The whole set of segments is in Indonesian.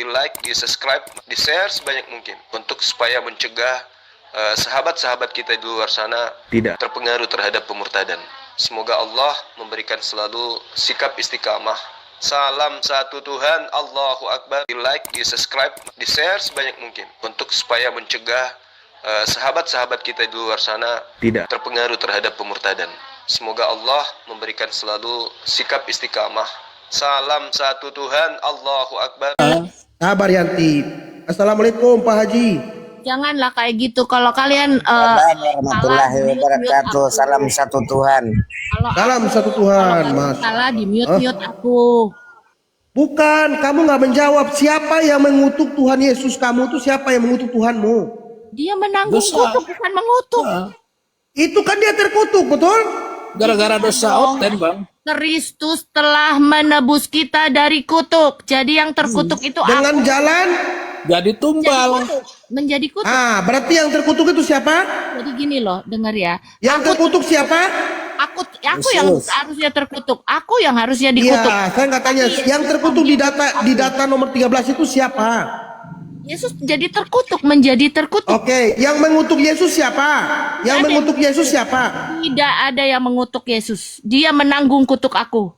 di like, di subscribe, di share sebanyak mungkin untuk supaya mencegah sahabat-sahabat kita di luar sana tidak terpengaruh terhadap pemurtadan. Semoga Allah memberikan selalu sikap istiqamah. Salam satu Tuhan, Allahu Akbar. Di like, di subscribe, di share sebanyak mungkin untuk supaya mencegah sahabat-sahabat kita di luar sana tidak terpengaruh terhadap pemurtadan. Semoga Allah memberikan selalu sikap istiqamah. Salam satu Tuhan, Allahu Akbar. Sabar Yanti. Assalamualaikum Pak Haji. Janganlah kayak gitu. Kalau kalian warahmatullahi wabarakatuh. Salam satu Tuhan. Salam satu Tuhan, Mas. Salah di mute aku. Bukan, kamu nggak menjawab. Siapa yang mengutuk Tuhan Yesus? Kamu tuh siapa yang mengutuk Tuhanmu? Dia menanggung kutuk, bukan mengutuk. Itu kan dia terkutuk, betul? Gara-gara dosa oten, Bang. Kristus telah menebus kita dari kutuk. Jadi yang terkutuk itu Dengan aku. jalan. Jadi tumbal. Menjadi kutuk. Ah, berarti yang terkutuk itu siapa? Jadi gini loh, dengar ya. Yang terkutuk siapa? Aku yang harusnya terkutuk. Aku yang harusnya dikutuk. Iya, saya nggak tanya. Yang terkutuk di data nomor 13 itu siapa? Yesus jadi terkutuk, menjadi terkutuk. Oke, yang mengutuk Yesus siapa? Yang mengutuk Yesus siapa? Tidak ada yang mengutuk Yesus. Dia menanggung kutuk aku.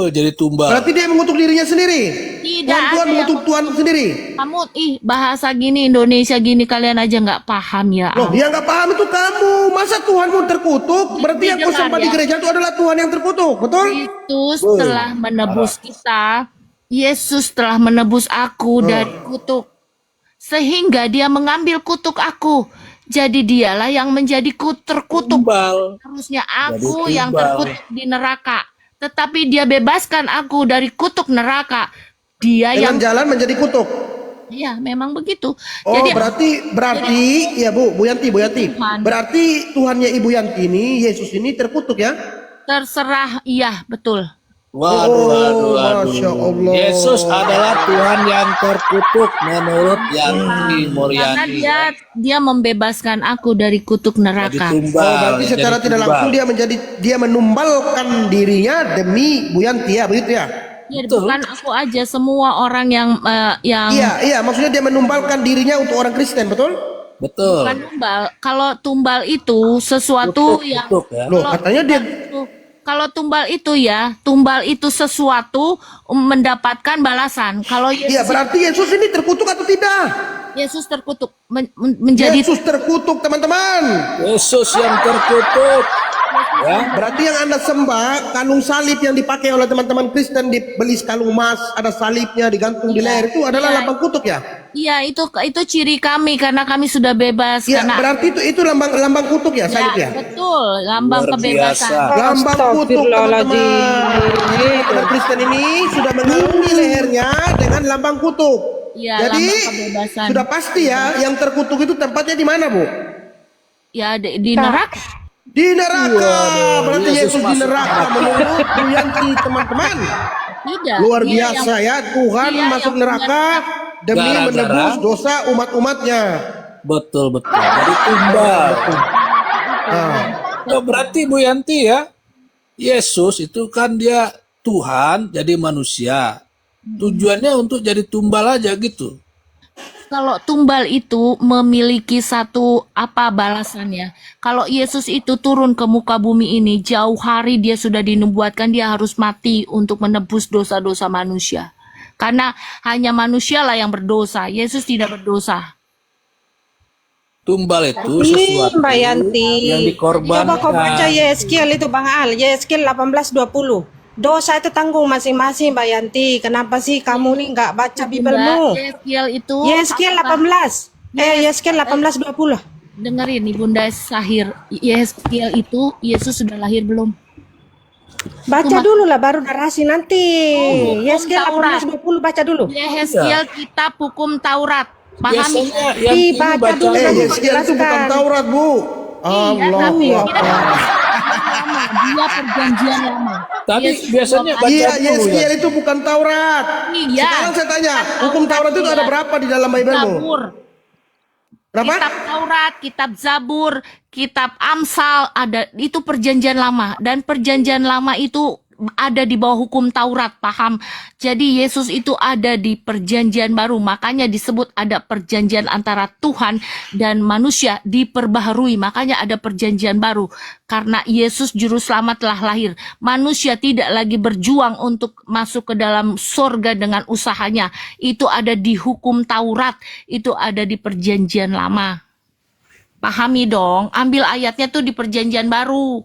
Jadi tumbal. Berarti dia mengutuk dirinya sendiri. Tidak Tuhan ada mengutuk Tuhan sendiri. Kamu bahasa gini Indonesia gini kalian aja nggak paham ya. Loh, yang nggak paham itu kamu. Masa Tuhanmu terkutuk? Berarti yang kau sembah di gereja itu adalah Tuhan yang terkutuk, betul? Kristus telah menebus kita. Yesus telah menebus aku dari kutuk. Sehingga dia mengambil kutuk aku. Jadi dialah yang menjadi terkutuk. Tumbal. Harusnya aku yang terkutuk di neraka. Tetapi dia bebaskan aku dari kutuk neraka. Dia Dengan yang jalan menjadi kutuk. Iya, memang begitu. Oh, Jadi berarti ya Bu Yanti. Tuhan. Berarti Tuhannya Ibu Yanti ini, Yesus ini terkutuk ya? terserah, iya betul. Waduh. Masya Allah. Yesus adalah Tuhan yang terkutuk menurut Yanti Karena Moriani. dia membebaskan aku dari kutuk Jadi neraka. tumbal. Oh, berarti jadi secara tidak tumbal. langsung dia menumbalkan dirinya demi Bu Yanti ya, begitu ya? Ya, bukan aku aja, semua orang yang Iya, maksudnya dia menumbalkan dirinya untuk orang Kristen, betul? Betul. bukan tumbal. Kalau tumbal itu sesuatu yang Kutuk ya. Loh, katanya dia kalau tumbal itu sesuatu mendapatkan balasan. Kalau Iya, berarti Yesus ini terkutuk atau tidak? Yesus terkutuk menjadi Yesus terkutuk, teman-teman. Yesus yang terkutuk. Ya. Berarti yang Anda sembah, kalung salib yang dipakai oleh teman-teman Kristen, dibeli kalung emas, ada salibnya digantung di leher, itu adalah lambang kutuk ya? Iya, itu ciri kami karena kami sudah bebas. Iya, karena berarti itu lambang kutuk ya, salib ya? betul, lambang Luar kebebasan. biasa. Lambang kutuk, teman-teman. Teman Kristen ini sudah mengalungi lehernya dengan lambang kutuk. Iya, Jadi lambang kebebasan. sudah pasti ya, yang terkutuk itu tempatnya di mana, Bu? Ya, di neraka. Di neraka. Berarti Yesus Yesus di masuk neraka menurut Bu Yanti, teman-teman. Tidak. Luar Dia biasa ya, Tuhan dia masuk yang neraka demi Gara-gara menebus dosa umat-umatnya. Betul. Jadi tumbal. Oh, berarti Bu Yanti ya, Yesus itu kan dia Tuhan jadi manusia. Tujuannya untuk jadi tumbal aja gitu. Kalau tumbal itu memiliki satu balasannya. Kalau Yesus itu turun ke muka bumi ini, jauh hari dia sudah dinubuatkan dia harus mati untuk menebus dosa-dosa manusia. Karena hanya manusialah yang berdosa. Yesus tidak berdosa. Tumbal itu sesuatu Mbak Yanti, yang dikorbankan. coba kau baca Yeskiel itu Bang Al, Yeskiel 18:20. Dosa itu tanggung masing-masing Mbak Yanti. Kenapa sih kamu nih nggak baca Bibelmu? Yeskiel itu Yeskiel 18. Yeskiel 18:20. dengerin Ibunda Sahir. Yeskiel itu Yesus sudah lahir belum? Baca dulu lah baru narasi nanti. hukum Yeskiel Taurat. 18:20 baca dulu. Yeskiel kitab hukum Taurat. Pahami? Biasanya yang ini Dibaca baca dulu. Yeskiel itu bukan Taurat, Bu. Allah. tapi Dia perjanjian lama. Tapi Yesus biasanya belum baca Iya, dulu ya. Yeskiel itu bukan Taurat. Iya. Sekarang saya tanya, hukum Taurat itu ada berapa di dalam Bibelmu? Zabur. Berapa? Kitab Taurat, kitab Zabur, kitab Amsal ada, itu perjanjian lama, dan perjanjian lama itu ada di bawah hukum Taurat, paham? Jadi Yesus itu ada di perjanjian baru, makanya disebut ada perjanjian antara Tuhan dan manusia diperbaharui, makanya ada perjanjian baru. Karena Yesus juru selamat telah lahir, manusia tidak lagi berjuang untuk masuk ke dalam surga dengan usahanya. Itu ada di hukum Taurat, itu ada di perjanjian lama. Pahami dong, ambil ayatnya tuh di perjanjian baru.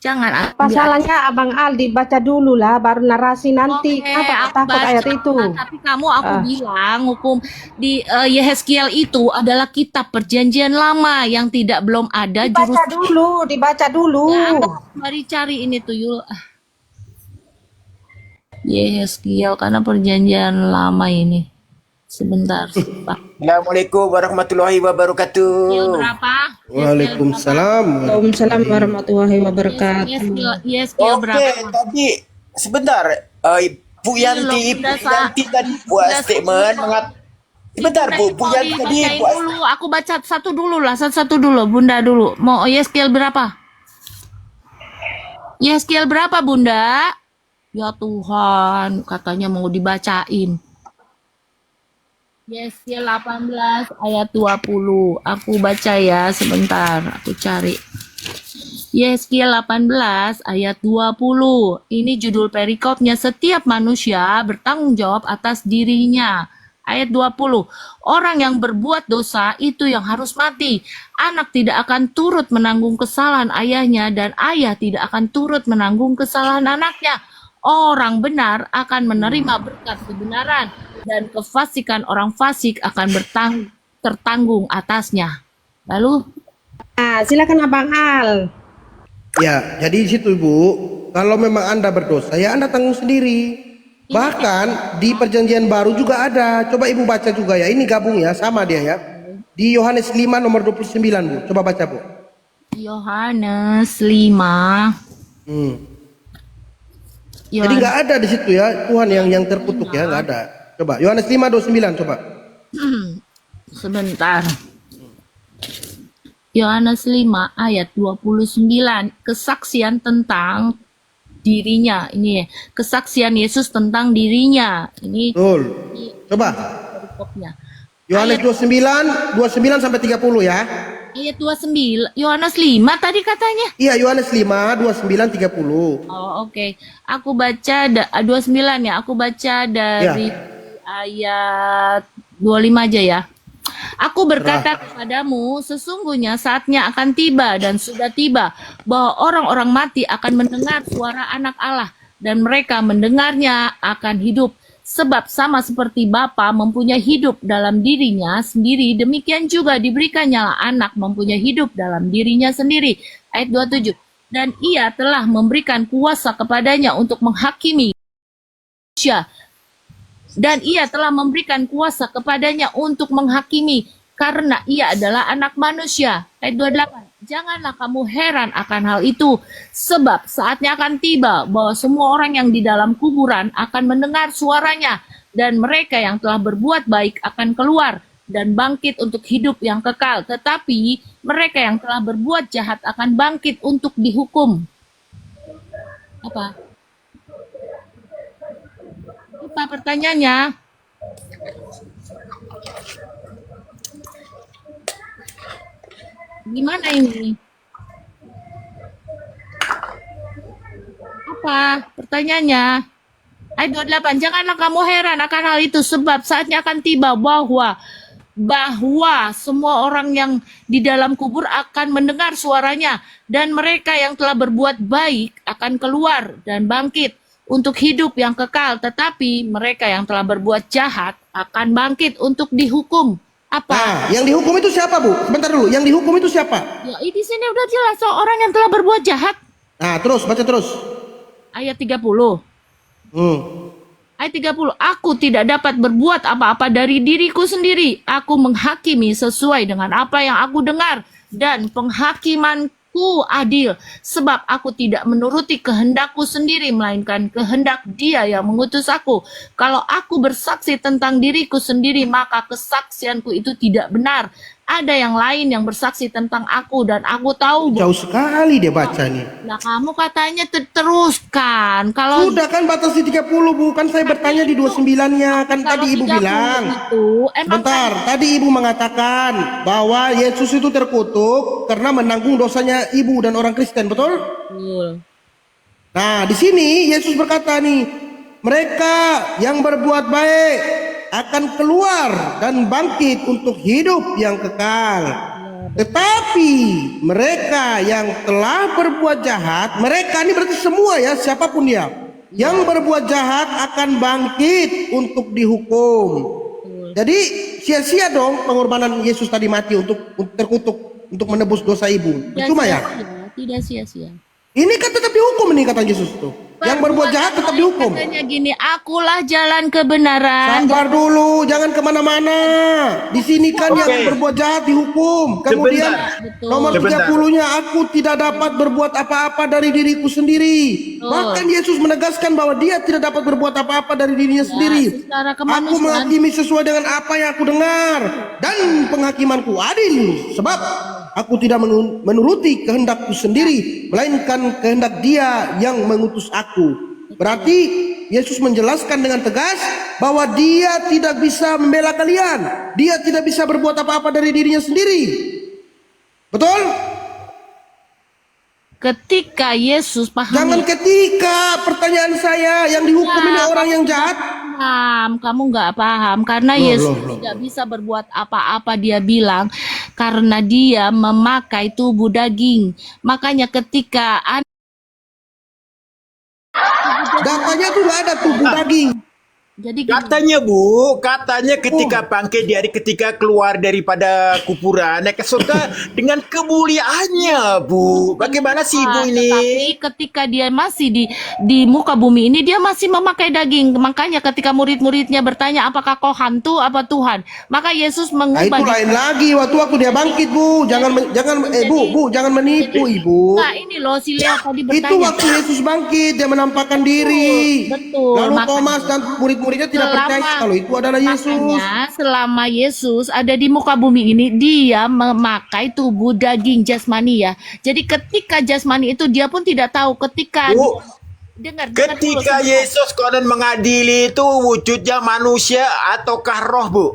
Jangan ambil. Pasalnya Abang Al dibaca dulu lah, baru narasi nanti. Oke, Apa aku takut baca, ayat itu? tapi aku Ah. bilang hukum di Yehezkiel itu adalah kitab perjanjian lama yang belum ada jurus. Dibaca dulu. Ya, mari cari ini tuh Yul. Yehezkiel karena perjanjian lama ini. Sebentar, Pak. Assalamualaikum warahmatullahi Yehezkiel wabarakatuh. berapa? Waalaikumsalam. Waalaikumsalam warahmatullahi wabarakatuh. Yehezkiel Oke, berapa? tadi sebentar. Bu Yanti, Belum, udah, Bu Yanti tadi buat udah, statement sebentar Bu Mau Yanti tadi dibacain buat dulu, aku baca satu dulu, Bunda dulu. Mau Yehezkiel berapa? Yehezkiel berapa, Bunda? Ya Tuhan, katanya mau dibacain. Yehezkiel 18 ayat 20. Aku baca ya, sebentar, aku cari. Yehezkiel 18 ayat 20. Ini judul perikopnya, setiap manusia bertanggung jawab atas dirinya. Ayat 20. Orang yang berbuat dosa itu yang harus mati. Anak tidak akan turut menanggung kesalahan ayahnya dan ayah tidak akan turut menanggung kesalahan anaknya. Orang benar akan menerima berkat kebenaran dan kefasikan orang fasik akan tertanggung atasnya. Lalu Nah, silakan Abang Al. Ya, jadi di situ Bu, kalau memang Anda berdosa, ya Anda tanggung sendiri. Bahkan di perjanjian baru juga ada. Coba Ibu baca juga ya. Ini gabung ya, sama dia ya. Di Yohanes 5 nomor 29 Bu. Coba baca Bu. Yohanes 5. Jadi nggak ada di situ ya Tuhan yang terkutuk ya, nggak ada. Coba Yohanes 5:29 coba. Sebentar. Yohanes 5 ayat 29, kesaksian tentang dirinya. Ini ya, kesaksian Yesus tentang dirinya. Ini Betul. Coba perikopnya. Yohanes 29 sampai 30 ya. Ayat 29, Yohanes 5 tadi katanya. Iya, Yohanes 5 29 30. Oh, oke. Aku baca 29 ya. Aku baca dari ayat 25 aja ya. Aku berkata kepadamu, sesungguhnya saatnya akan tiba dan sudah tiba bahwa orang-orang mati akan mendengar suara Anak Allah dan mereka mendengarnya akan hidup. Sebab sama seperti Bapa mempunyai hidup dalam dirinya sendiri, demikian juga diberikannya anak mempunyai hidup dalam dirinya sendiri. Ayat 27. Dan ia telah memberikan kuasa kepadanya untuk menghakimi manusia. Dan ia telah memberikan kuasa kepadanya untuk menghakimi karena ia adalah anak manusia. Ayat 28. Janganlah kamu heran akan hal itu, sebab saatnya akan tiba bahwa semua orang yang di dalam kuburan akan mendengar suaranya, dan mereka yang telah berbuat baik akan keluar dan bangkit untuk hidup yang kekal, tetapi mereka yang telah berbuat jahat akan bangkit untuk dihukum. Apa? Apa pertanyaannya? Gimana ini? Apa pertanyaannya? Ayat 28, janganlah kamu heran akan hal itu, sebab saatnya akan tiba bahwa semua orang yang di dalam kubur akan mendengar suaranya, dan mereka yang telah berbuat baik akan keluar dan bangkit untuk hidup yang kekal, tetapi mereka yang telah berbuat jahat akan bangkit untuk dihukum. Apa? Nah, yang dihukum itu siapa Bu? Sebentar dulu, yang dihukum itu siapa? Ya, di sini udah jelas orang yang telah berbuat jahat. Nah, terus baca terus. Ayat 30. Ayat 30. Aku tidak dapat berbuat apa-apa dari diriku sendiri. Aku menghakimi sesuai dengan apa yang aku dengar, dan penghakimanku adil, sebab aku tidak menuruti kehendakku sendiri, melainkan kehendak Dia yang mengutus aku. Kalau aku bersaksi tentang diriku sendiri, maka kesaksianku itu tidak benar. ada yang lain yang bersaksi tentang aku dan aku tahu. Jauh sekali dia baca nih. Nah, kamu katanya teruskan. Kalau Sudah kan batas di 30 Bu, kan saya bertanya di 29-nya, kan kalau tadi Ibu 30 bilang. itu emang Sebentar, tadi Ibu mengatakan bahwa Yesus itu terkutuk karena menanggung dosanya Ibu dan orang Kristen, betul? betul. Nah, di sini Yesus berkata nih, mereka yang berbuat baik akan keluar dan bangkit untuk hidup yang kekal. Tetapi mereka yang telah berbuat jahat, mereka ini berarti semua ya, siapapun dia, yang berbuat jahat akan bangkit untuk dihukum. Jadi sia-sia dong pengorbanan Yesus tadi mati untuk terkutuk, untuk menebus dosa ibu. Cuma ya, Tidak sia-sia. ini kan tetap dihukum nih kata Yesus tuh. Yang berbuat jahat tetap dihukum. Katanya gini, akulah jalan kebenaran. Sabar dulu, jangan kemana-mana. Di sini kan yang berbuat jahat dihukum. Kemudian Betul. nomor 30-nya, aku tidak dapat berbuat apa-apa dari diriku sendiri. Bahkan Yesus menegaskan bahwa dia tidak dapat berbuat apa-apa dari dirinya sendiri. secara Aku kemanusiaan. menghakimi sesuai dengan apa yang aku dengar, dan penghakimanku adil, sebab aku tidak menuruti kehendakku sendiri, melainkan kehendak Dia yang mengutus aku. Berarti Yesus menjelaskan dengan tegas bahwa Dia tidak bisa membela kalian. Dia tidak bisa berbuat apa-apa dari dirinya sendiri. Betul? Ketika Yesus Jangan pahami, ketika pertanyaan saya yang dihukum ini orang yang jahat. kamu nggak paham karena Yesus tidak bisa berbuat apa-apa, dia bilang karena dia memakai tubuh daging. Makanya ketika Datanya tuh nggak ada tubuh daging. jadi gini, Katanya katanya ketika bangkit dari ketika keluar daripada kuburan naik ke surga dengan kemuliaannya, Bu. Bagaimana sih Ibu ini? tetapi ketika dia masih di muka bumi ini dia masih memakai daging. Makanya ketika murid-muridnya bertanya apakah kau hantu apa Tuhan, maka Yesus Nah, itu mengubah. lain lagi waktu dia bangkit, Bu. Bu, jangan menipu, Ibu. Nah, ini loh si Lea tadi Itu bertanya. waktu Yesus bangkit, dia menampakkan diri. Betul. Lalu Makanya- Thomas dan murid-muridnya tidak percaya kalau itu adalah Yesus. Makanya selama Yesus ada di muka bumi ini dia memakai tubuh daging jasmani ya. Jadi ketika jasmani itu dia pun tidak tahu ketika Bu, dengar dulu ketika sebentar. Yesus konon mengadili itu wujudnya manusia ataukah roh, Bu?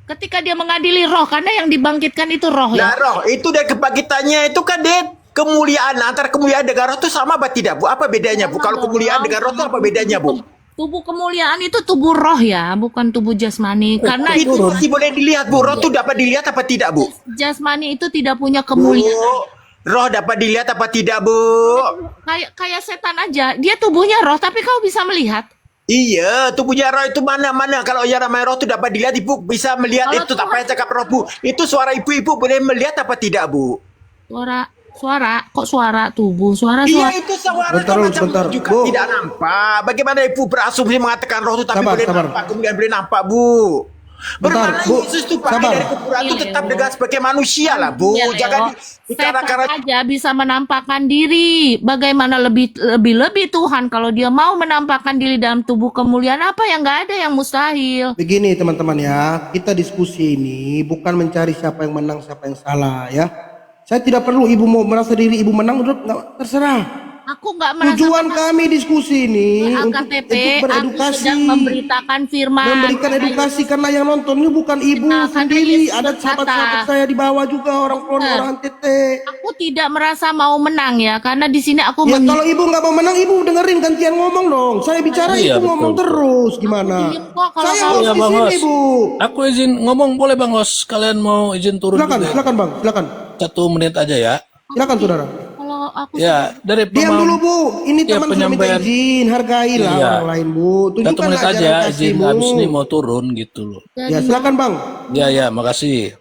Ketika dia mengadili roh karena yang dibangkitkan itu roh Nah, ya. roh itu dari kebangkitannya itu kan kemuliaan antara kemuliaan dengan roh itu sama apa tidak, Bu? Apa bedanya, Bu? Kalau kemuliaan dengan roh itu apa bedanya, Bu? Tubuh kemuliaan itu tubuh roh ya, bukan tubuh jasmani. Karena Itu masih boleh dilihat, Bu. Roh itu dapat dilihat apa tidak, Bu? jasmani itu tidak punya Bu, kemuliaan. roh dapat dilihat apa tidak, Bu? Kayak setan aja, dia tubuhnya roh tapi kau bisa melihat. Iya, tubuhnya roh itu mana-mana. Kalau yang namanya roh itu dapat dilihat, Ibu bisa melihat Kalau itu. Apa yang cakap roh, Bu? Itu suara ibu-ibu boleh melihat apa tidak, Bu? Suara suara. Iya, itu suara Bentar, itu macam bentar. juga Bu. tidak nampak. Bagaimana Ibu berasumsi mengatakan roh itu tapi Sabar, boleh sabar. nampak, kemudian boleh nampak, Bu? Bentar, Bermakna Bu. Yesus itu pakai Sabar. dari kuburan itu Iya, tetap Leo. dengan sebagai manusia lah, Bu. Iya, Jangan Leo. dikarenakan Setan aja bisa menampakkan diri. Bagaimana lebih Tuhan kalau dia mau menampakkan diri dalam tubuh kemuliaan, apa yang nggak ada yang mustahil. Begini teman-teman ya, kita diskusi ini bukan mencari siapa yang menang, siapa yang salah ya. Saya tidak perlu ibu mau merasa diri ibu menang, udah nggak, terserah. Aku nggak merasa Tujuan kami diskusi ini AKTP, untuk aku beredukasi, sedang memberitakan firman. memberikan edukasi karena yang nonton ini bukan ibu Nah, karena sendiri, Yesus ada berkata, sahabat-sahabat saya di bawah juga orang Klon, Benar. orang TT. Aku tidak merasa mau menang ya, karena di sini aku Ya kalau ibu nggak mau menang, ibu dengerin gantian ngomong dong. Saya bicara, Iya, ibu ngomong betul. terus gimana? diem kok kalau Saya kamu- host Iya, di Bang sini, Os. Bu. Aku izin ngomong boleh Bang Os. Kalian mau izin turun Silakan, juga? silakan Bang, silakan. 1 menit aja ya. Silakan saudara. kalau aku Ya, dari Diam dulu Bu, ini Ya, teman sudah minta penyampaian. izin, hargailah Iya. orang lain Bu. 1 Tunjukkan menit aja ajaran izin kasihmu. habis ini mau turun gitu loh. Ya silakan Bang. Ya, makasih.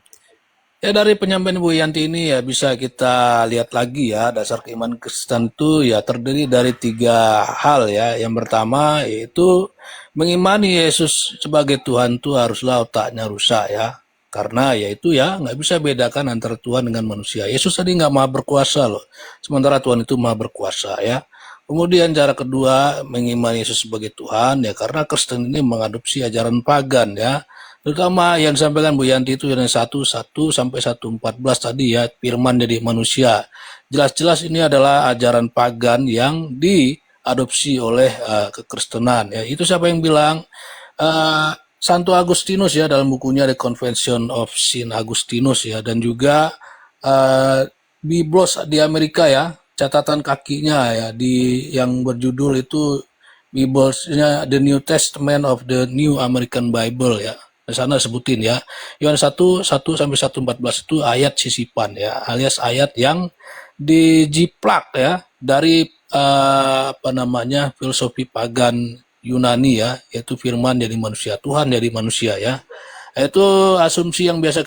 Ya dari penyampaian Bu Yanti ini ya bisa kita lihat lagi ya dasar keimanan Kristen itu ya terdiri dari 3 hal ya. Yang pertama yaitu mengimani Yesus sebagai Tuhan itu haruslah otaknya rusak ya. Karena yaitu ya nggak bisa bedakan antara Tuhan dengan manusia. Yesus tadi nggak maha berkuasa loh. Sementara Tuhan itu maha berkuasa ya. Kemudian cara kedua mengimani Yesus sebagai Tuhan ya karena Kristen ini mengadopsi ajaran pagan ya. Terutama yang disampaikan Bu Yanti itu yang 1:1 sampai 1:14 tadi ya, firman jadi manusia. Jelas-jelas ini adalah ajaran pagan yang diadopsi oleh kekristenan ya. Itu siapa yang bilang? Eh, Santo Agustinus ya, dalam bukunya The Convention of Saint Augustinus ya, dan juga Biblos di Amerika ya, catatan kakinya ya, yang berjudul itu Biblesnya The New Testament of the New American Bible ya. Di sana sebutin ya, Yohanes 1:1 sampai 1:14 itu ayat sisipan ya, alias ayat yang dijiplak ya dari filosofi pagan Yunani ya, yaitu firman jadi manusia, Tuhan jadi manusia ya. Itu asumsi yang biasa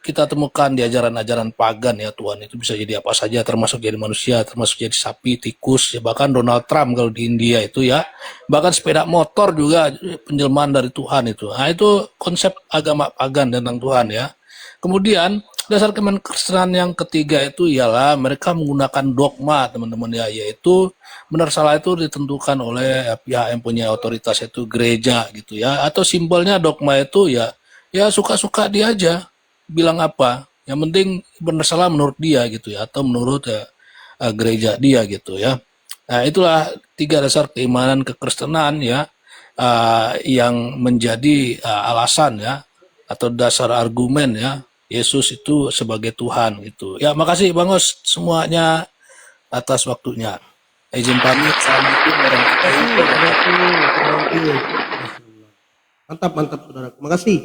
kita temukan di ajaran-ajaran pagan ya, Tuhan itu bisa jadi apa saja, termasuk jadi manusia, termasuk jadi sapi, tikus, ya bahkan Donald Trump kalau di India itu ya, bahkan sepeda motor juga penjelmaan dari Tuhan itu. Nah, itu konsep agama pagan tentang Tuhan ya. Kemudian dasar kekristenan yang ketiga itu ialah mereka menggunakan dogma, teman-teman ya, yaitu benar salah itu ditentukan oleh pihak yang punya otoritas, yaitu gereja gitu ya, atau simbolnya dogma itu ya suka-suka dia aja bilang apa, yang penting benar salah menurut dia gitu ya, atau menurut gereja dia gitu ya. Nah, itulah 3 dasar keimanan kekristenan ya, yang menjadi alasan ya, atau dasar argumen ya, Yesus itu sebagai Tuhan gitu. Ya, makasih Bang Os semuanya atas waktunya. Izin pamit. Assalamualaikum warahmatullahi wabarakatuh. Mantap saudara. Terima kasih.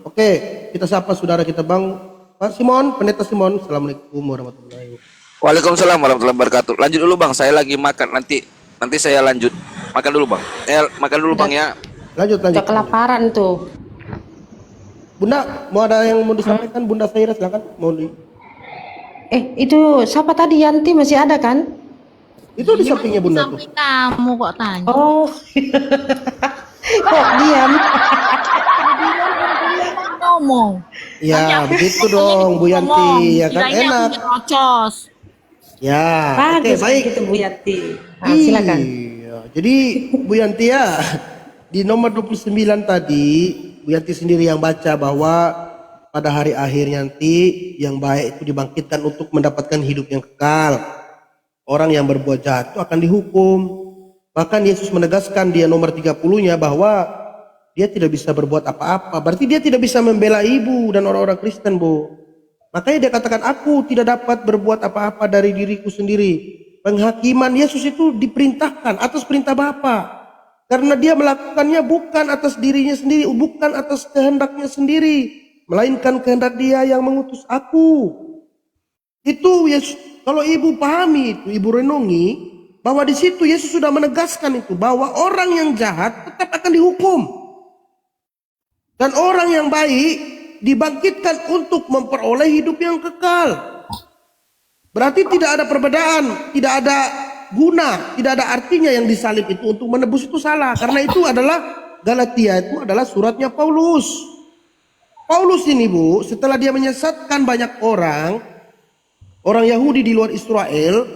Oke, kita sapa saudara kita Bang Pak Simon, Pendeta Simon. Assalamualaikum warahmatullahi wabarakatuh. Waalaikumsalam warahmatullahi wabarakatuh. Lanjut dulu Bang, saya lagi makan, nanti saya lanjut. Makan dulu Bang. Makan dulu Bang ya. Lanjut. Udah kelaparan tuh. Bunda, mau ada yang mau disampaikan? Bunda Saira silakan. Itu siapa tadi? Yanti masih ada kan? Itu di sampingnya Bunda tuh. Sampai kamu kok tanya. Oh. Kok diam? Ngomong. Ya, begitu dong Bu Yanti, ya kan enak. Rocos. Ya, oke Bagus baik. gitu Bu Yanti. Nah, silakan. Iya, jadi Bu Yanti ya, di nomor 29 tadi Bu Yanti sendiri yang baca bahwa pada hari akhir nanti yang baik itu dibangkitkan untuk mendapatkan hidup yang kekal. Orang yang berbuat jahat itu akan dihukum. Bahkan Yesus menegaskan dia nomor 30-nya bahwa dia tidak bisa berbuat apa-apa. Berarti dia tidak bisa membela ibu dan orang-orang Kristen, Bu. Makanya dia katakan, aku tidak dapat berbuat apa-apa dari diriku sendiri. Penghakiman Yesus itu diperintahkan atas perintah Bapa. Karena dia melakukannya bukan atas dirinya sendiri, bukan atas kehendaknya sendiri, melainkan kehendak dia yang mengutus aku. Itu Yesus, kalau ibu pahami itu, ibu renungi, bahwa di situ Yesus sudah menegaskan itu, bahwa orang yang jahat tetap akan dihukum. Dan orang yang baik dibangkitkan untuk memperoleh hidup yang kekal. Berarti tidak ada perbedaan, tidak ada guna, tidak ada artinya yang disalib itu untuk menebus itu salah. Karena itu adalah Galatia, itu adalah suratnya Paulus. Paulus ini Bu, setelah dia menyesatkan banyak orang Yahudi di luar Israel,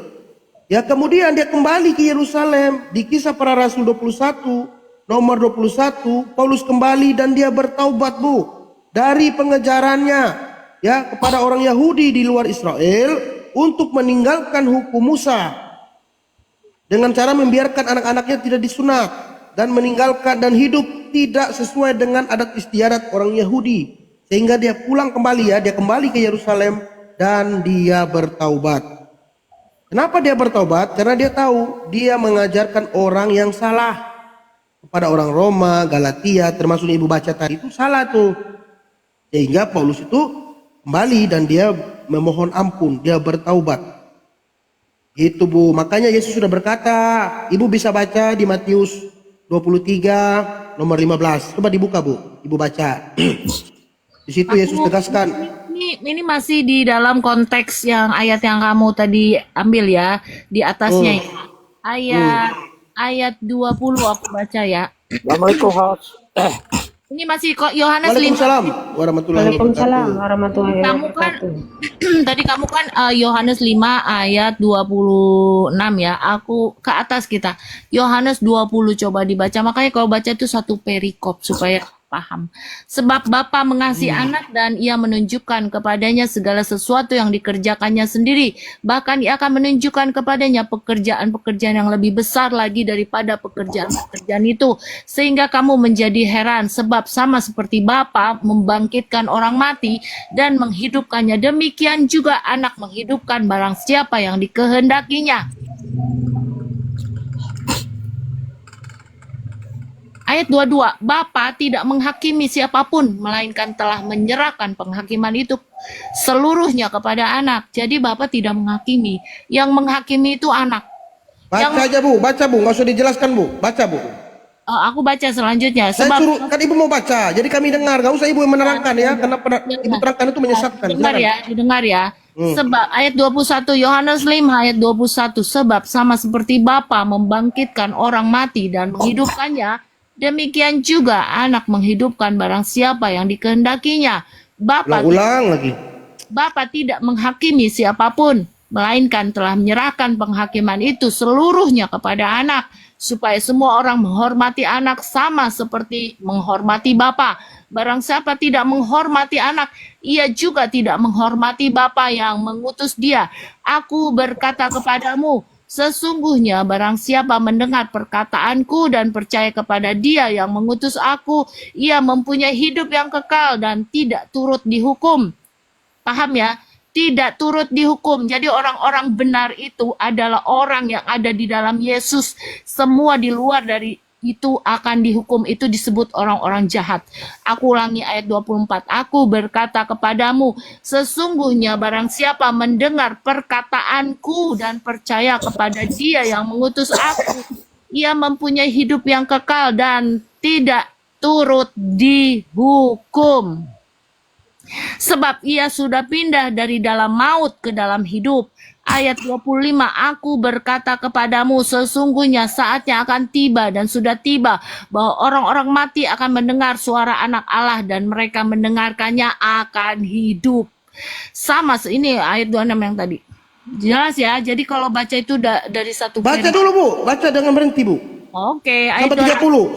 ya kemudian dia kembali ke Yerusalem. Di Kisah Para Rasul 21 nomor 21, Paulus kembali dan dia bertaubat Bu dari pengejarannya ya kepada orang Yahudi di luar Israel untuk meninggalkan hukum Musa dengan cara membiarkan anak-anaknya tidak disunat dan meninggalkan dan hidup tidak sesuai dengan adat istiadat orang Yahudi, sehingga dia pulang kembali ya, dia kembali ke Yerusalem dan dia bertaubat. Kenapa dia bertaubat? Karena dia tahu dia mengajarkan orang yang salah. Kepada orang Roma, Galatia, termasuk ibu baca tadi itu salah tuh. Sehingga Paulus itu kembali dan dia memohon ampun, dia bertaubat. Itu Bu, makanya Yesus sudah berkata, ibu bisa baca di Matius 23 nomor 15. Coba dibuka Bu, ibu baca. Di situ Yesus tegaskan. Ini masih di dalam konteks yang ayat yang kamu tadi ambil ya, di atasnya ya. Ayat 20 aku baca ya. Assalamualaikum host. Ini masih kok Yohanes 5. Waalaikumsalam warahmatullahi Waalaikumsalam wabarakatuh. warahmatullahi Kamu kan wabarakatuh. tadi kamu kan Yohanes 5 ayat 26 ya. Aku ke atas kita. Yohanes 20 coba dibaca. Makanya kalau baca itu satu perikop supaya paham. Sebab Bapa mengasihi anak dan ia menunjukkan kepadanya segala sesuatu yang dikerjakannya sendiri. Bahkan ia akan menunjukkan kepadanya pekerjaan-pekerjaan yang lebih besar lagi daripada pekerjaan-pekerjaan itu. Sehingga kamu menjadi heran sebab sama seperti Bapa membangkitkan orang mati dan menghidupkannya. Demikian juga anak menghidupkan barang siapa yang dikehendakinya. Ayat 22, Bapa tidak menghakimi siapapun, melainkan telah menyerahkan penghakiman itu seluruhnya kepada anak. Jadi Bapa tidak menghakimi. Yang menghakimi itu anak. Baca aja Bu, baca Bu, nggak usah dijelaskan Bu, baca Bu. Aku baca selanjutnya. Saya Sebab suruh, kan Ibu mau baca, jadi kami dengar, nggak usah Ibu yang menerangkan ya, karena Ibu terangkan itu menyesatkan. Dengar Silakan. ya, didengar ya. Sebab ayat 21 Yohanes 5 ayat 21 sebab sama seperti Bapa membangkitkan orang mati dan menghidupkannya, demikian juga anak menghidupkan barang siapa yang dikehendakinya. Ulang lagi. Bapa tidak menghakimi siapapun, melainkan telah menyerahkan penghakiman itu seluruhnya kepada anak, supaya semua orang menghormati anak sama seperti menghormati Bapa. Barang siapa tidak menghormati anak, ia juga tidak menghormati Bapa yang mengutus dia. Aku berkata kepadamu, sesungguhnya barang siapa mendengar perkataanku dan percaya kepada dia yang mengutus aku, ia mempunyai hidup yang kekal dan tidak turut dihukum. Paham ya? Tidak turut dihukum. Jadi orang-orang benar itu adalah orang yang ada di dalam Yesus. Semua di luar dari itu akan dihukum. Itu disebut orang-orang jahat. Aku ulangi ayat 24. Aku berkata kepadamu, sesungguhnya barang siapa mendengar perkataanku dan percaya kepada dia yang mengutus aku, ia mempunyai hidup yang kekal dan tidak turut dihukum. Sebab ia sudah pindah dari dalam maut ke dalam hidup. Ayat 25, aku berkata kepadamu, sesungguhnya saatnya akan tiba dan sudah tiba bahwa orang-orang mati akan mendengar suara anak Allah dan mereka mendengarkannya akan hidup. Sama, ini ayat 26 yang tadi. Jelas ya, jadi kalau baca itu dari satu Baca dulu Bu, baca dengan berhenti Bu. Oke, ayat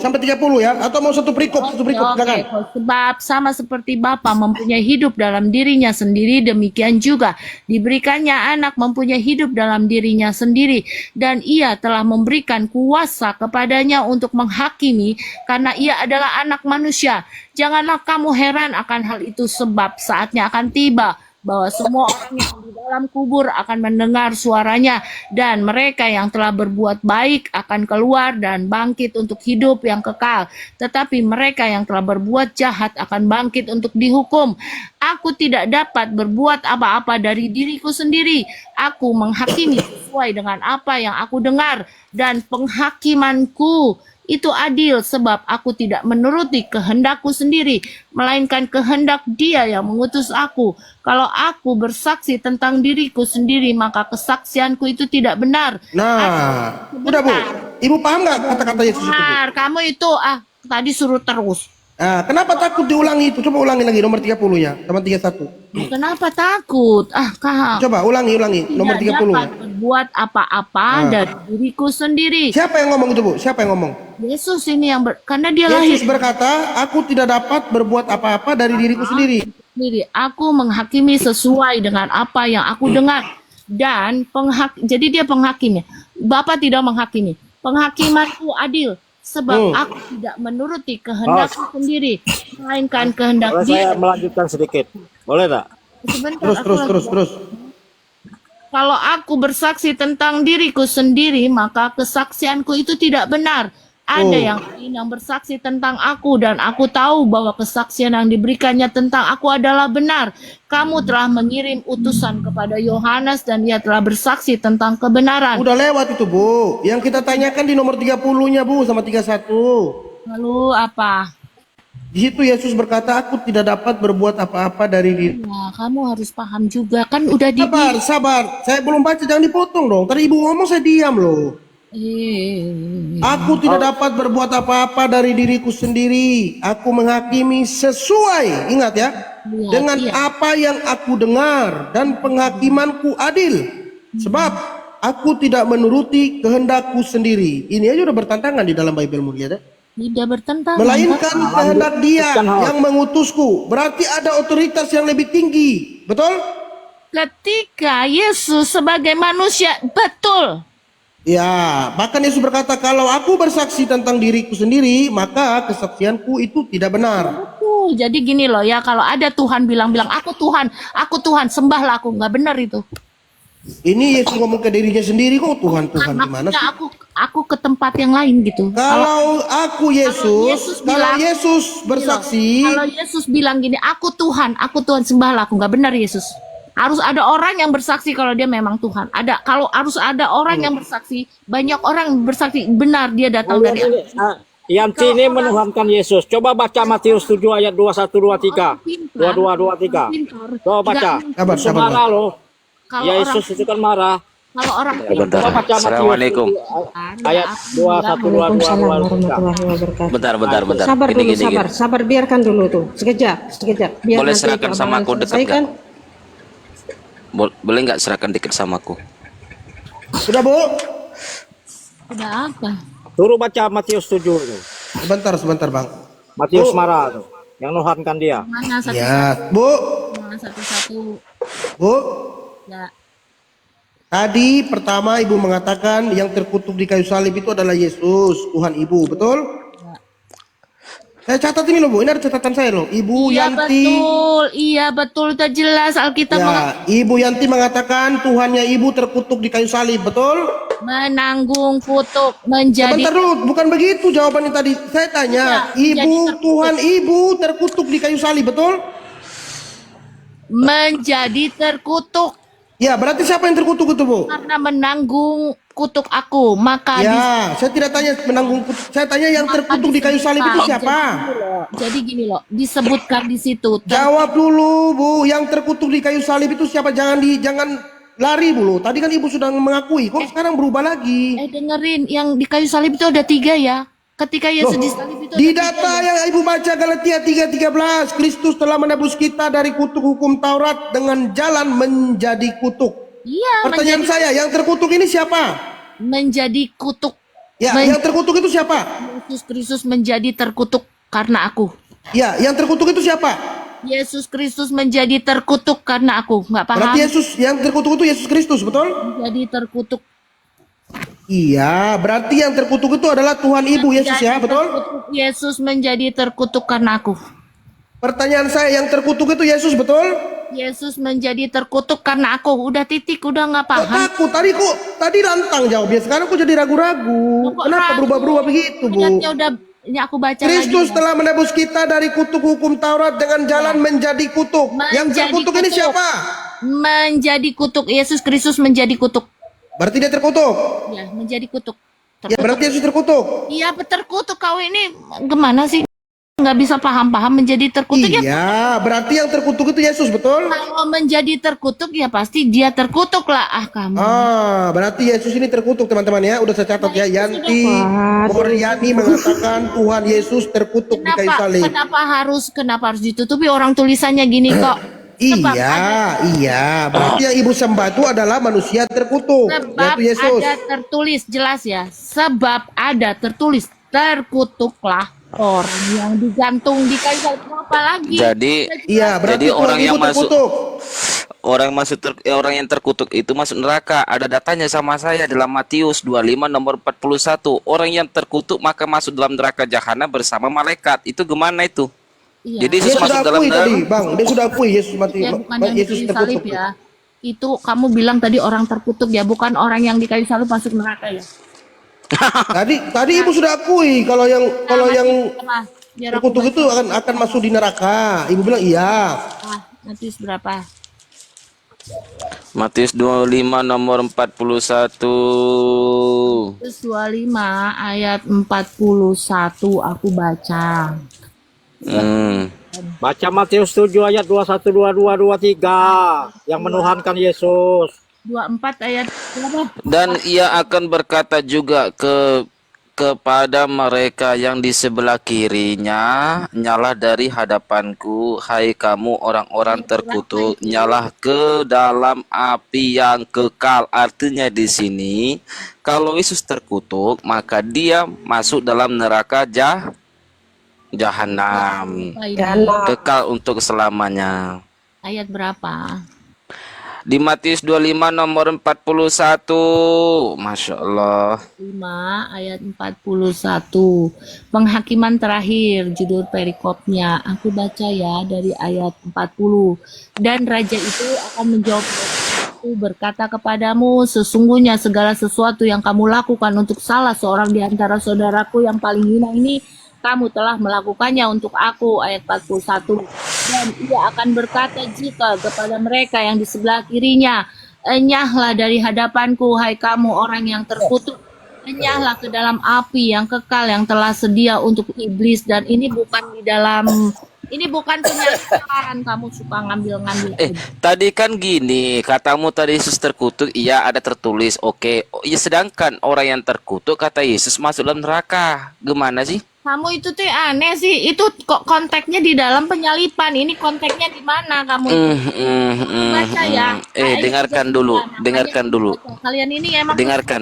Sampai 30 ya, atau mau satu perikop, silakan. Sebab sama seperti Bapa mempunyai hidup dalam dirinya sendiri, demikian juga diberikannya anak mempunyai hidup dalam dirinya sendiri. Dan ia telah memberikan kuasa kepadanya untuk menghakimi, karena ia adalah anak manusia. Janganlah kamu heran akan hal itu, sebab saatnya akan tiba bahwa semua orang yang di dalam kubur akan mendengar suaranya, dan mereka yang telah berbuat baik akan keluar dan bangkit untuk hidup yang kekal, tetapi mereka yang telah berbuat jahat akan bangkit untuk dihukum. Aku tidak dapat berbuat apa-apa dari diriku sendiri. Aku menghakimi sesuai dengan apa yang aku dengar, dan penghakimanku itu adil, sebab aku tidak menuruti kehendakku sendiri, melainkan kehendak dia yang mengutus aku. Kalau aku bersaksi tentang diriku sendiri, maka kesaksianku itu tidak benar. Nah, udah Bu. Ibu paham nggak kata-kata Yesus itu Bu? Benar, kamu itu tadi suruh terus. Nah, kenapa takut diulangi itu? Coba ulangi lagi nomor 30-nya sama 31. Kenapa takut? Kak. Coba ulangi nomor 30 Tidak ya. dapat berbuat apa-apa dari diriku sendiri. Siapa yang ngomong itu Bu? Siapa yang ngomong? Yesus ini yang karena dia lahir Yesus berkata, aku tidak dapat berbuat apa-apa dari diriku sendiri. sendiri. Aku menghakimi sesuai dengan apa yang aku dengar. Dan jadi dia penghakimnya. Bapa tidak menghakimi. Penghakimanku adil. Sebab aku tidak menuruti kehendakku sendiri, melainkan kehendak Boleh dia. saya melanjutkan sedikit? Boleh tak? Sebentar, Terus. Kalau aku bersaksi tentang diriku sendiri, maka kesaksianku itu tidak benar. Ada yang lain yang bersaksi tentang aku, dan aku tahu bahwa kesaksian yang diberikannya tentang aku adalah benar. Kamu telah mengirim utusan kepada Yohanes dan ia telah bersaksi tentang kebenaran. Udah lewat itu Bu. Yang kita tanyakan di nomor 30-nya Bu sama 31. Lalu apa? Di situ Yesus berkata, aku tidak dapat berbuat apa-apa dari diri. Nah, kamu harus paham juga kan udah Sabar. Saya belum baca, jangan dipotong dong. Tadi Ibu ngomong saya diam loh. Aku tidak dapat berbuat apa-apa dari diriku sendiri. Aku menghakimi sesuai, ingat ya, dengan apa yang aku dengar, dan penghakimanku adil. Sebab aku tidak menuruti kehendakku sendiri. Ini aja udah bertentangan di dalam Bible mulia ya. Tidak bertentangan. Melainkan kehendak Dia yang mengutusku. Berarti ada otoritas yang lebih tinggi. Betul? Ketika Yesus sebagai manusia, betul. Ya, bahkan Yesus berkata, kalau aku bersaksi tentang diriku sendiri, maka kesaksianku itu tidak benar. Betul. Jadi gini loh ya, kalau ada Tuhan bilang-bilang aku Tuhan, sembahlah aku, nggak benar itu. Ini Yesus ngomong ke dirinya sendiri kok, Tuhan gimana Maksudnya sih? aku ke tempat yang lain gitu. Kalau aku Yesus, kalau bilang- Yesus bersaksi, Kalau Yesus bilang gini, aku Tuhan, sembahlah aku, nggak benar Yesus. Harus ada orang yang bersaksi kalau dia memang Tuhan. Kalau harus ada orang yang bersaksi, banyak orang bersaksi benar dia datang dari Allah. Yanti ini menuhankan Yesus. Coba baca Matius 7 ayat 21, 23. 22, 23. Coba baca. Sabar, Yesus sabar, marah loh. Kalau Ya Yesus itu kan marah. Kalau orang Bentar. Coba baca Matius Assalamualaikum. 7 ayat 21, 22, Waalaikumsalam 23. warahmatullahi wabarakatuh. Bentar. Sabar Gini, dulu, gini, sabar. gini. Sabar, biarkan dulu tuh. Sekejap. Biar Boleh nanti serahkan itu sama amalan aku dekat selesai kan? Boleh nggak serahkan dikit sama aku? sudah Bu? udah apa? Suruh baca Matius 7 tuh. Sebentar Bang. Matius marah tuh. Yang nuhankan dia. Mana satu Ya, Bu, satu Bu. ya. Tadi pertama Ibu mengatakan yang terkutuk di kayu salib itu adalah Yesus, Tuhan Ibu, betul? Saya catat ini loh Bu, ini ada catatan saya loh. Ibu Yanti. Iya betul, udah jelas Alkitab Ya, Ibu Yanti mengatakan Tuhannya Ibu terkutuk di kayu salib, betul? menanggung kutuk menjadi Sebentar dulu, bukan begitu jawabannya tadi. Saya tanya, Iya, Ibu, jadi terkutuk. Tuhan Ibu terkutuk di kayu salib, betul? menjadi terkutuk Ya, berarti siapa yang terkutuk itu Bu? karena menanggung kutuk aku. Maka Ya, saya tidak tanya menanggung kutuk. Saya tanya yang terkutuk di kayu salib itu siapa? Jadi gini loh, disebutkan di situ. Jawab dulu Bu, yang terkutuk di kayu salib itu siapa? Jangan lari dulu. Tadi kan Ibu sudah mengakui, kok sekarang berubah lagi? Dengerin, yang di kayu salib itu ada 3 ya. Ketika Yesus Loh, disalib itu di ada 3 data ya. yang Ibu baca Galatia 3:13, Kristus telah menebus kita dari kutuk hukum Taurat dengan jalan menjadi kutuk. Iya, Pertanyaan saya, yang terkutuk ini siapa? menjadi kutuk. Ya, yang terkutuk itu siapa? Yesus Kristus menjadi terkutuk karena aku. Ya, yang terkutuk itu siapa? Yesus Kristus menjadi terkutuk karena aku. Nggak paham? Berarti yang terkutuk itu Yesus Kristus, betul? Menjadi terkutuk. Iya, berarti yang terkutuk itu adalah Tuhan Ibu Yesus ya, betul? Terkutuk. Yesus menjadi terkutuk karena aku. Pertanyaan saya, yang terkutuk itu Yesus, betul? Yesus menjadi terkutuk karena aku. Udah titik, udah nggak Kok paham. takut? Tadi lantang jawabnya, sekarang kok jadi ragu-ragu. Kok Kenapa ragu? berubah-berubah begitu, Bu? Ayatnya udah, ini aku baca Kristus lagi. telah menebus kita dari kutuk hukum Taurat dengan jalan menjadi kutuk. Yang Menjadi terkutuk ini kutuk. siapa? Menjadi kutuk. Yesus Kristus menjadi kutuk. Berarti dia terkutuk. Ya, menjadi kutuk. Ya, berarti Yesus terkutuk. Iya, terkutuk. Kau ini gimana sih? Nggak bisa paham-paham menjadi terkutuk ya. Iya, berarti yang terkutuk itu Yesus, betul? Kalau menjadi terkutuk ya pasti dia terkutuk lah. Kamu. Berarti Yesus ini terkutuk, teman-teman ya. Udah saya catat ya. Yanti Moriani mengatakan Tuhan Yesus terkutuk di kayu salib. Kenapa harus ditutupi, orang tulisannya gini kok. Sebab Iya. Berarti yang Ibu sembah itu adalah manusia terkutuk, Sebab yaitu Yesus. ada tertulis, jelas ya. Sebab ada tertulis, terkutuklah orang yang digantung di kayu salib. Apa lagi? Jadi Iya, berarti Jadi Tuhan orang Ibu yang masuk- terkutuk. orang yang terkutuk itu masuk neraka. Ada datanya sama saya dalam Matius 25 nomor 41. Orang yang terkutuk maka masuk dalam neraka jahanam bersama malaikat. Itu gimana itu? Iya. Jadi Dia Yesus sudah masuk dalam akui tadi, neraka. Bang. Dia sudah akui Yesus mati. Ya, bukan yang di Yesus kayu terkutuk. salib ya. Itu kamu bilang tadi orang terkutuk ya, bukan orang yang di kayu salib masuk neraka ya. Tadi Ibu sudah akui kalau yang Apa? Biar aku terkutuk itu akan masuk di neraka. Ibu bilang iya. Matius berapa? Matius 25 nomor 41. Matius 25 ayat 41 aku baca. Baca Matius 7 ayat 21, 22, 23. Yang menuhankan Yesus. 24 ayat berapa? Dan ia akan berkata juga kepada mereka yang di sebelah kirinya, nyalah dari hadapanku, hai kamu orang-orang terkutuk, nyalah ke dalam api yang kekal. Artinya di sini, kalau Yesus terkutuk, maka dia masuk dalam neraka jahanam, Apa ini? Jalan. kekal untuk selamanya. Ayat berapa? Di Matius 25 nomor 41. Masya Allah. 5 ayat 41. Penghakiman terakhir judul perikopnya. Aku baca ya dari ayat 40. Dan raja itu akan menjawab, aku berkata kepadamu, sesungguhnya segala sesuatu yang kamu lakukan untuk salah seorang di antara saudaraku yang paling hina ini, kamu telah melakukannya untuk aku. Ayat 41. Dan ia akan berkata jika kepada mereka yang di sebelah kirinya, enyahlah dari hadapanku, hai kamu orang yang terkutuk, enyahlah ke dalam api yang kekal yang telah sedia untuk iblis. Dan ini bukan di dalam, ini bukan penyataan kamu suka ngambil-ngambil. Tadi kan gini, katamu tadi Yesus terkutuk, iya ada tertulis, oke. Oh, iya, sedangkan orang yang terkutuk kata Yesus masuk dalam neraka. Gimana sih? Kamu itu tuh aneh sih. Itu kok konteksnya di dalam penyalipan. Ini konteksnya di mana kamu? Baca ya. Ayat Dengarkan 39. dulu, Makanya dengarkan dulu. baca. Kalian ini emang Dengarkan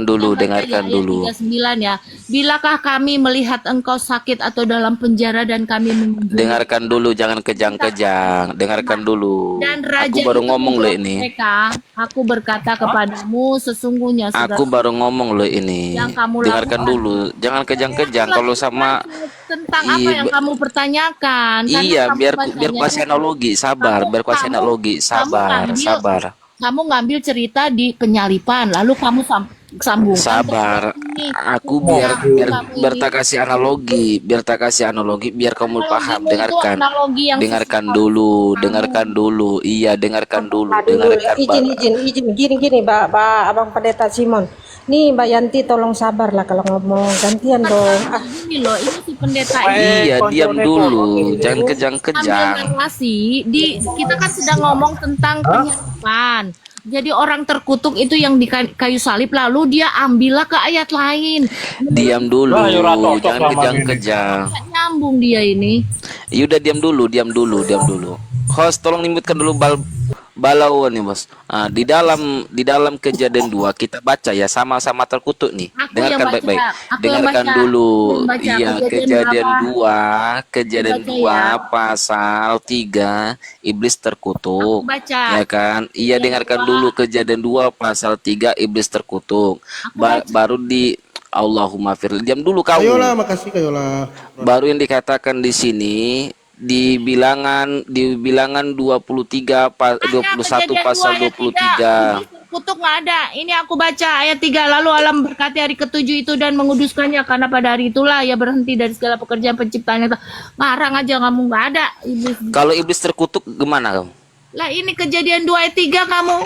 dulu, Baca dengarkan ya, dulu. ayat 39 ya. Bilakah kami melihat engkau sakit atau dalam penjara dan kami mengunjungi? Dengarkan dulu, jangan kejang-kejang. Dengarkan dulu. Dan raja Aku baru itu ngomong loh menjawab ini. mereka, aku berkata kepadamu, sesungguhnya Aku baru ngomong loh ini. yang kamu Dengarkan lakukan. dulu, jangan kejang-kejang. Kalau sama Tentang apa Iya, yang kamu pertanyakan? Karena iya, kamu biar bacanya kuasai analogi, sabar, biar kuasai kamu- analogi, sabar, ngambil- sabar. Kamu ngambil cerita di penyalipan, lalu kamu sambungkan. Sabar, Ini, aku ini biar yang biar kamu biar ini. tak kasih analogi, biar kamu paham. Analogimu itu Dengarkan, analogi yang dengarkan sesat. dulu, dengarkan dulu. Iya, dengarkan dulu, Nah, dulu dengarkan. izin gini Abang Pendeta Simon. Nih Mbak Yanti tolong sabar lah kalau ngomong, gantian dong. Gini loh, ini si pendeta ini Iya, diam dulu, jangan ambil kejang-kejang. narasi. Kita kan sedang ngomong tentang penyalipan. Jadi orang terkutuk itu yang di kayu salib, lalu dia ambillah ke ayat lain. Diam dulu, Lah, ya, Rato, jangan cok sama kejang-kejang. Nggak nyambung dia ini. Yaudah, diam dulu. Host, tolong limitkan dulu balauan nih, Bos. Di dalam Kejadian 2 kita baca ya, sama-sama terkutuk nih. Aku Dengarkan yang baca, baik-baik. aku yang Dengarkan baca. dulu. Aku yang baca. Iya, Kejadian Kejadian Baca 2 ya. pasal 3 iblis terkutuk. Aku baca. Ya kan? Iya, dengarkan dulu Kejadian 2 pasal 3 iblis terkutuk. Baru di Allahumma firli. Diam dulu kau. Kayola, makasih Kayola. Baru yang dikatakan di sini di bilangan 23 21 pasal 23. Kutuk nggak ada. Ini aku baca ayat 3. Lalu Allah memberkati hari ketujuh itu dan menguduskannya, karena pada hari itulah ia berhenti dari segala pekerjaan penciptaannya. Ngarang aja kamu, nggak ada. Iblis. Kalau iblis terkutuk gimana kamu? Lah ini Kejadian 2 ayat 3 kamu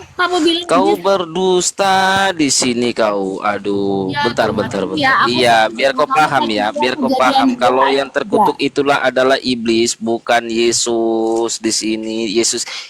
bilang Kau iblis. berdusta di sini kau. Aduh, Ya, bentar. ya, aku Iya, biar kau kamu paham tadi ya, bilang biar kau Kejadian paham. 2 Kalau ayat yang terkutuk itulah adalah iblis, bukan Yesus di sini.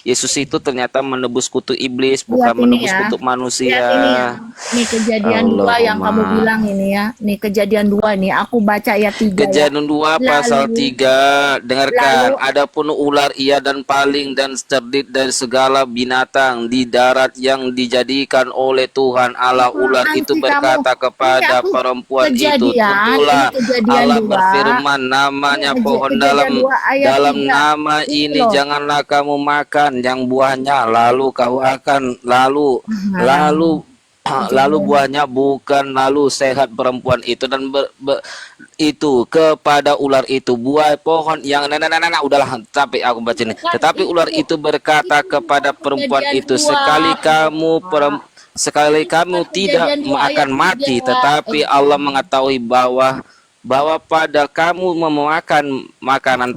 Yesus itu ternyata menebus kutuk iblis, bukan Lihat ini menebus ya. kutuk manusia. Lihat ini ya. Ini Kejadian 2 yang kamu Allahumma. bilang ini ya. Nih Kejadian 2 nih. Aku baca ayat 3 ya. Kejadian 2 pasal Lalu- 3. Dengarkan, lalu- adapun ular ia dan paling dan cerdik dari segala binatang di darat yang dijadikan oleh Tuhan Allah. Ular Apaan itu sih berkata kamu? kepada Ini aku perempuan itu, Kejadian, tentulah ini Kejadian Allah 2. berfirman, namanya Ini pohon Kejadian dalam 2 ayat 3. nama Ini ini loh. janganlah kamu makan yang buahnya, lalu kau akan lalu buahnya bukan lalu sehat perempuan itu dan itu kepada ular itu buah pohon yang udahlah, tapi aku baca ini. Tetapi ular itu berkata kepada perempuan itu, sekali kamu tidak akan mati, tetapi Allah mengetahui bahwa pada kamu memakan makanan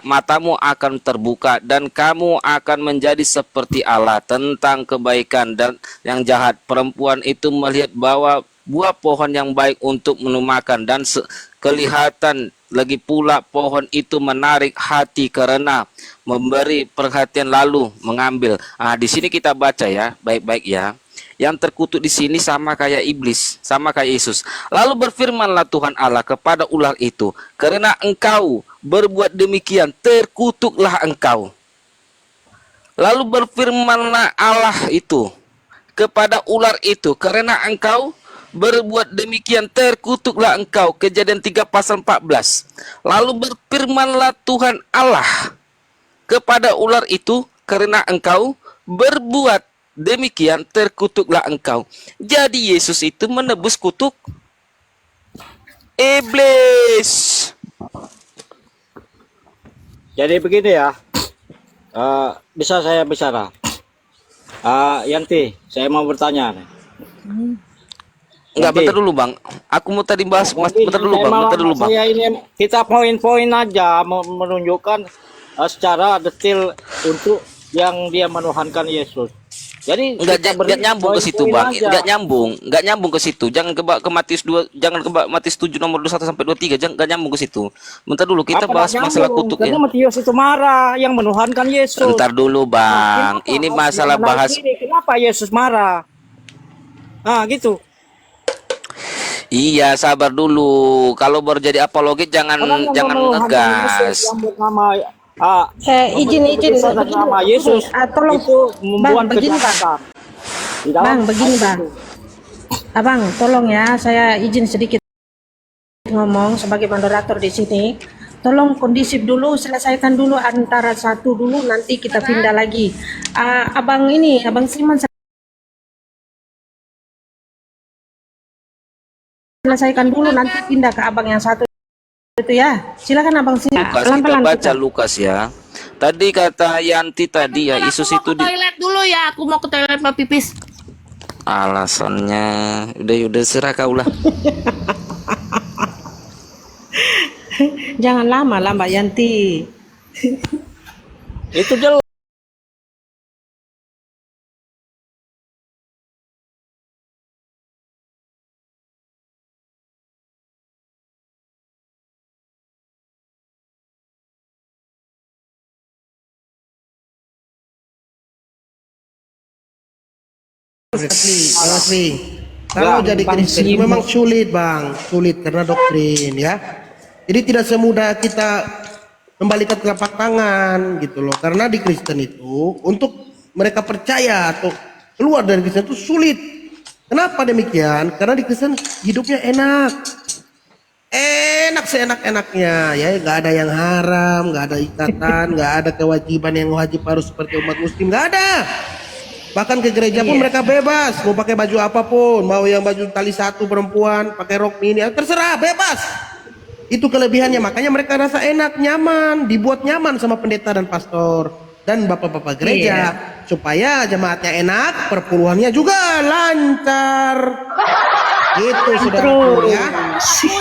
matamu akan terbuka dan kamu akan menjadi seperti Allah, tentang kebaikan dan yang jahat. Perempuan itu melihat bahwa buah pohon yang baik untuk memakan dan kelihatan Lagi pula pohon itu menarik hati karena memberi perhatian lalu mengambil. Di sini kita baca ya, baik-baik ya. Yang terkutuk di sini sama kayak iblis, sama kayak Yesus. Lalu berfirmanlah Tuhan Allah kepada ular itu, karena engkau berbuat demikian, terkutuklah engkau. Lalu berfirmanlah Allah itu kepada ular itu, karena engkau berbuat demikian, terkutuklah engkau. Kejadian 3 pasal 14. Lalu berfirmanlah Tuhan Allah kepada ular itu, karena engkau berbuat demikian, terkutuklah engkau. Jadi Yesus itu menebus kutuk iblis. Jadi begini ya. Bisa saya bicara? Yanti, saya mau bertanya nih. Enggak, Yanti. bentar dulu Bang. Aku mau tadi bahas, bentar dulu Bang, bentar dulu Bang. Saya ini kita poin-poin aja menunjukkan secara detail untuk yang dia menuhankan Yesus. Jadi Enggak nyambung ke situ Bang. Enggak nyambung ke situ. Jangan ke Matius 2, jangan ke Matius 7 nomor 21 sampai 23, enggak nyambung ke situ. Bentar dulu kita bahas masalah kutuk ya. Karena Matius itu marah yang menuhankan Yesus. Bentar dulu Bang. Kenapa? Ini masalah bahas. Kenapa Yesus marah? Gitu. Iya, sabar dulu. Kalau baru jadi apologet jangan ngegas. Yang bernama Izin nama Yesus tolong itu membuat Bang, begini, Bang. kejahatan. Di dalam Bang, begini ayat Bang. itu. Abang, tolong ya, saya izin sedikit ngomong sebagai moderator di sini. Tolong kondisif dulu, selesaikan dulu antara satu dulu, nanti kita pindah lagi. Abang Siman, selesaikan dulu, nanti pindah ke abang yang satu itu ya. Silakan abang sini. Lukas, kita baca Lukas ya. Tadi kata Yanti tadi ya, Yesus itu Aku mau ke toilet dulu ya, aku mau ke toilet mau pipis. alasannya udah serah kau lah. Jangan lama lah Mbak Yanti. Itu jelas. Asli. Kalau jadi Kristen itu memang sulit Bang, sulit karena doktrin ya. Jadi tidak semudah kita membalikan telapak tangan gitu loh. Karena di Kristen itu untuk mereka percaya atau keluar dari Kristen itu sulit. Kenapa demikian? Karena di Kristen hidupnya enak. Enak seenak-enaknya ya, nggak ada yang haram, nggak ada ikatan, nggak ada kewajiban yang wajib harus seperti umat muslim, nggak ada. Bahkan ke gereja pun mereka bebas, mau pakai baju apapun, mau yang baju tali satu perempuan, pakai rok mini, terserah, bebas. Itu kelebihannya, makanya mereka rasa enak, nyaman, dibuat nyaman sama pendeta dan pastor dan bapak-bapak gereja, supaya jemaatnya enak, perpuluhannya juga lancar. Gitu saudaraku ya.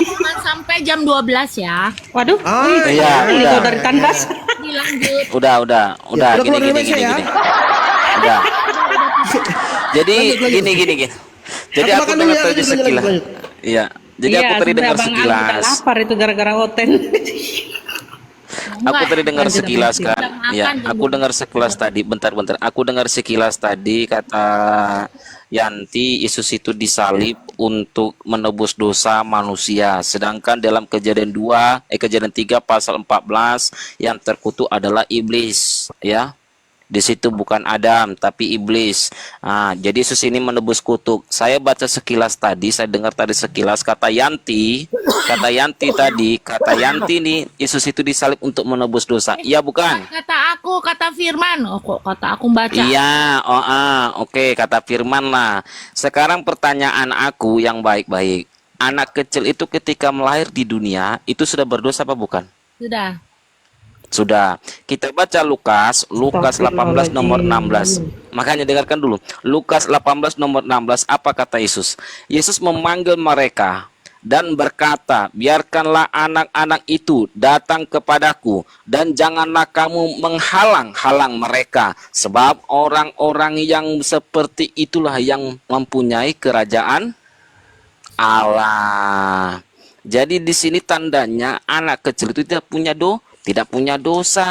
Cuma sampai jam 12 ya. Waduh, Iya, itu udah. dari tandas. Dilanjut. Udah Ya, gini. ya. Udah. Jadi Lanjut. gini. Jadi Aku aku makan dulu dengar ya, tadi lanjut. sekilas. Iya. Jadi aku tadi dengar Udah sekilas. lapar itu gara-gara hotel. Aku tadi dengar lanjut, sekilas lanjut. kan. Udah Ya, makan, aku dengar sekilas tadi. Bentar. Aku dengar sekilas tadi kata Yanti, Yesus itu disalib untuk menebus dosa manusia. Sedangkan dalam Kejadian 3 pasal 14 yang terkutuk adalah iblis, ya. Di situ bukan Adam tapi iblis. Jadi Yesus ini menebus kutuk. Saya baca sekilas tadi, saya dengar tadi sekilas kata Yanti nih Yesus itu disalib untuk menebus dosa. Iya bukan? Kata Firman. Oh, kok kata aku baca. Iya, oke, kata Firman lah. Sekarang pertanyaan aku yang baik-baik. Anak kecil itu ketika melahir di dunia itu sudah berdosa apa bukan? Sudah. Kita baca Lukas 18 nomor 16. Makanya dengarkan dulu. Lukas 18 nomor 16, apa kata Yesus? Yesus memanggil mereka dan berkata, biarkanlah anak-anak itu datang kepadaku dan janganlah kamu menghalang-halang mereka, sebab orang-orang yang seperti itulah yang mempunyai kerajaan Allah. Jadi di sini tandanya anak kecil itu tidak punya dosa.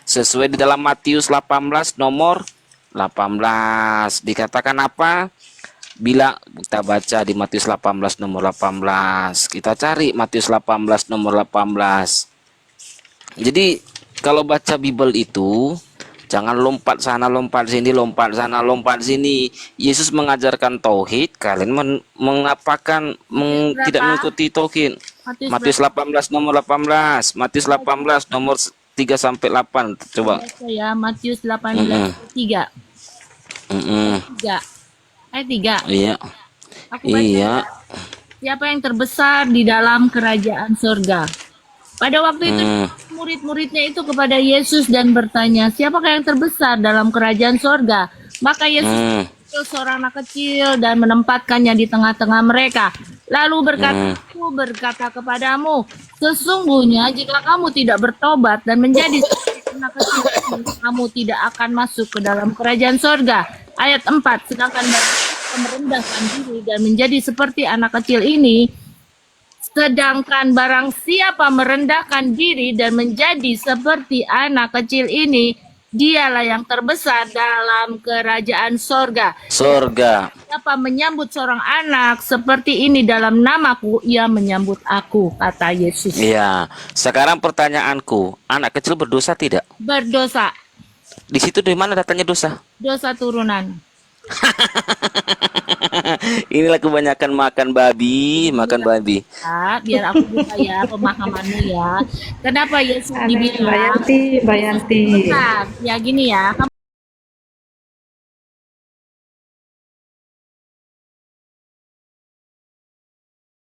Sesuai di dalam Matius 18 nomor 18 dikatakan apa? Bila kita baca di Matius 18 nomor 18, kita cari Matius 18 nomor 18. Jadi kalau baca Bible itu jangan lompat sana, lompat sini, lompat sana, lompat sini. Yesus mengajarkan tauhid, kalian mengapakan tidak mengikuti tauhid. Matius 18 nomor 18, Matius 18 nomor 3 sampai 8. Coba. Ya, Matius 18 3. 3. Ayat 3. Iya. Aku baca. Iya. Siapa yang terbesar di dalam kerajaan surga? Pada waktu itu murid-muridnya itu kepada Yesus dan bertanya, siapakah yang terbesar dalam kerajaan surga? Maka Yesus memanggil seorang anak kecil dan menempatkannya di tengah-tengah mereka. Lalu berkata, aku berkata kepadamu, sesungguhnya jika kamu tidak bertobat dan menjadi seperti anak kecil, kamu tidak akan masuk ke dalam kerajaan surga. Ayat 4, sedangkan bagi kita merendahkan diri dan menjadi seperti anak kecil ini, sedangkan barang siapa merendahkan diri dan menjadi seperti anak kecil ini, dialah yang terbesar dalam kerajaan sorga. Siapa menyambut seorang anak seperti ini dalam namaku, ia menyambut aku, kata Yesus. Iya. Sekarang pertanyaanku, anak kecil berdosa tidak? Berdosa. Di situ dari mana datanya dosa? Dosa turunan. Inilah kebanyakan makan babi. Ya, biar aku buka ya pemahamanmu ya. Kenapa Yesus dibilang? Bayanti. Bentar, ya gini ya.